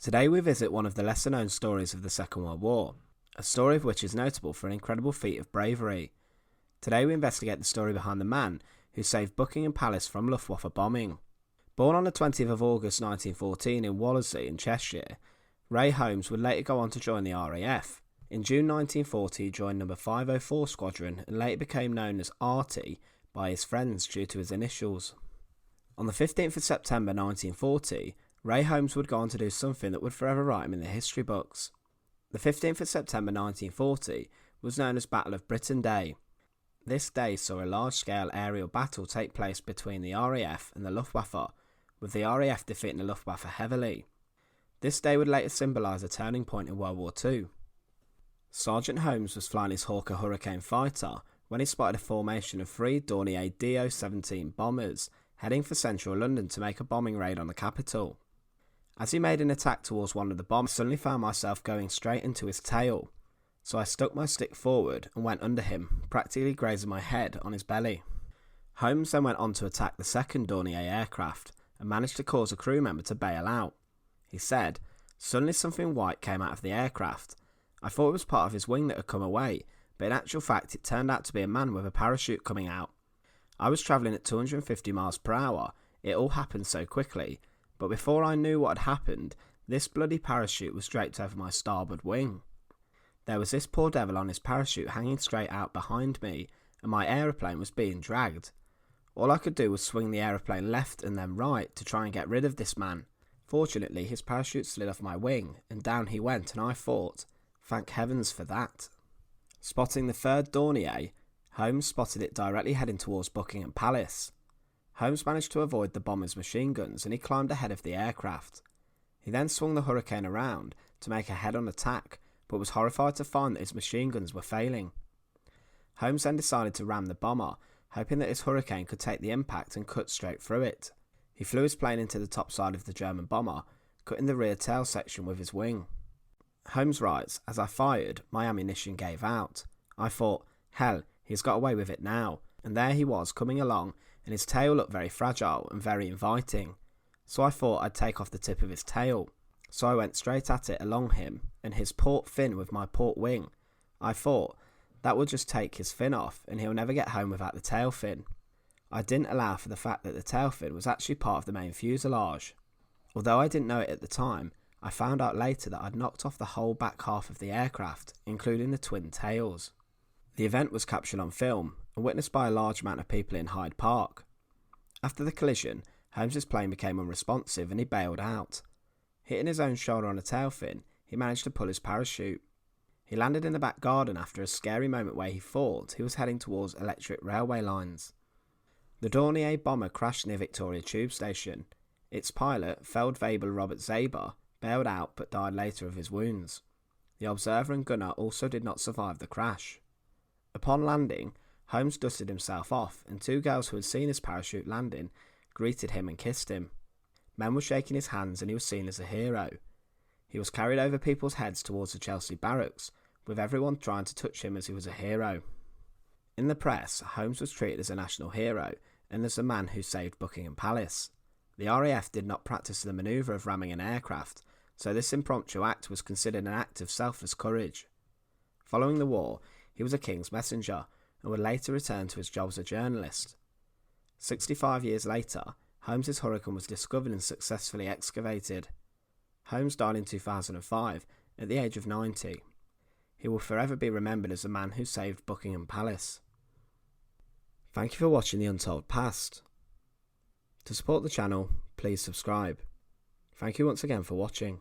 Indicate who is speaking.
Speaker 1: Today we visit one of the lesser known stories of the Second World War, a story of which is notable for an incredible feat of bravery. Today we investigate the story behind the man who saved Buckingham Palace from Luftwaffe bombing. Born on the 20th of August 1914 in Wallasey in Cheshire, Ray Holmes would later go on to join the RAF. In June 1940 he joined No. 504 Squadron and later became known as RT by his friends due to his initials. On the 15th of September 1940, Ray Holmes would go on to do something that would forever write him in the history books. The 15th of September 1940 was known as Battle of Britain Day. This day saw a large-scale aerial battle take place between the RAF and the Luftwaffe, with the RAF defeating the Luftwaffe heavily. This day would later symbolise a turning point in World War II. Sergeant Holmes was flying his Hawker Hurricane fighter when he spotted a formation of 3 Dornier Do-17 bombers heading for central London to make a bombing raid on the capital. As he made an attack towards one of the bombs, I suddenly found myself going straight into his tail, so I stuck my stick forward and went under him, practically grazing my head on his belly. Holmes then went on to attack the second Dornier aircraft and managed to cause a crew member to bail out. He said, "Suddenly something white came out of the aircraft. I thought it was part of his wing that had come away, but in actual fact it turned out to be a man with a parachute coming out. I was travelling at 250 miles per hour, it all happened so quickly, but before I knew what had happened, this bloody parachute was draped over my starboard wing. There was this poor devil on his parachute hanging straight out behind me, and my aeroplane was being dragged. All I could do was swing the aeroplane left and then right to try and get rid of this man. Fortunately, his parachute slid off my wing, and down he went, and I thought, thank heavens for that." Spotting the third Dornier, Holmes spotted it directly heading towards Buckingham Palace. Holmes managed to avoid the bomber's machine guns and he climbed ahead of the aircraft. He then swung the Hurricane around to make a head-on attack, but was horrified to find that his machine guns were failing. Holmes then decided to ram the bomber, hoping that his Hurricane could take the impact and cut straight through it. He flew his plane into the top side of the German bomber, cutting the rear tail section with his wing. Holmes writes, "As I fired, my ammunition gave out. I thought, hell, he's got away with it now, and there he was coming along, and his tail looked very fragile and very inviting. So I thought I'd take off the tip of his tail. So I went straight at it along him, and his port fin with my port wing. I thought, that would just take his fin off, and he'll never get home without the tail fin. I didn't allow for the fact that the tail fin was actually part of the main fuselage. Although I didn't know it at the time, I found out later that I'd knocked off the whole back half of the aircraft, including the twin tails." The event was captured on film and witnessed by a large amount of people in Hyde Park. After the collision, Holmes's plane became unresponsive and he bailed out. Hitting his own shoulder on a tail fin, he managed to pull his parachute. He landed in the back garden after a scary moment where he thought he was heading towards electric railway lines. The Dornier bomber crashed near Victoria Tube Station. Its pilot, Feldwebel Robert Zaber, bailed out but died later of his wounds. The observer and gunner also did not survive the crash. Upon landing, Holmes dusted himself off, and 2 girls who had seen his parachute landing greeted him and kissed him. Men were shaking his hands and he was seen as a hero. He was carried over people's heads towards the Chelsea barracks, with everyone trying to touch him as he was a hero. In the press, Holmes was treated as a national hero and as the man who saved Buckingham Palace. The RAF did not practice the manoeuvre of ramming an aircraft, so this impromptu act was considered an act of selfless courage. Following the war, he was a king's messenger and would later return to his job as a journalist. 65 years later, Holmes's Hurricane was discovered and successfully excavated. Holmes died in 2005 at the age of 90. He will forever be remembered as the man who saved Buckingham Palace. Thank you for watching The Untold Past. To support the channel, please subscribe. Thank you once again for watching.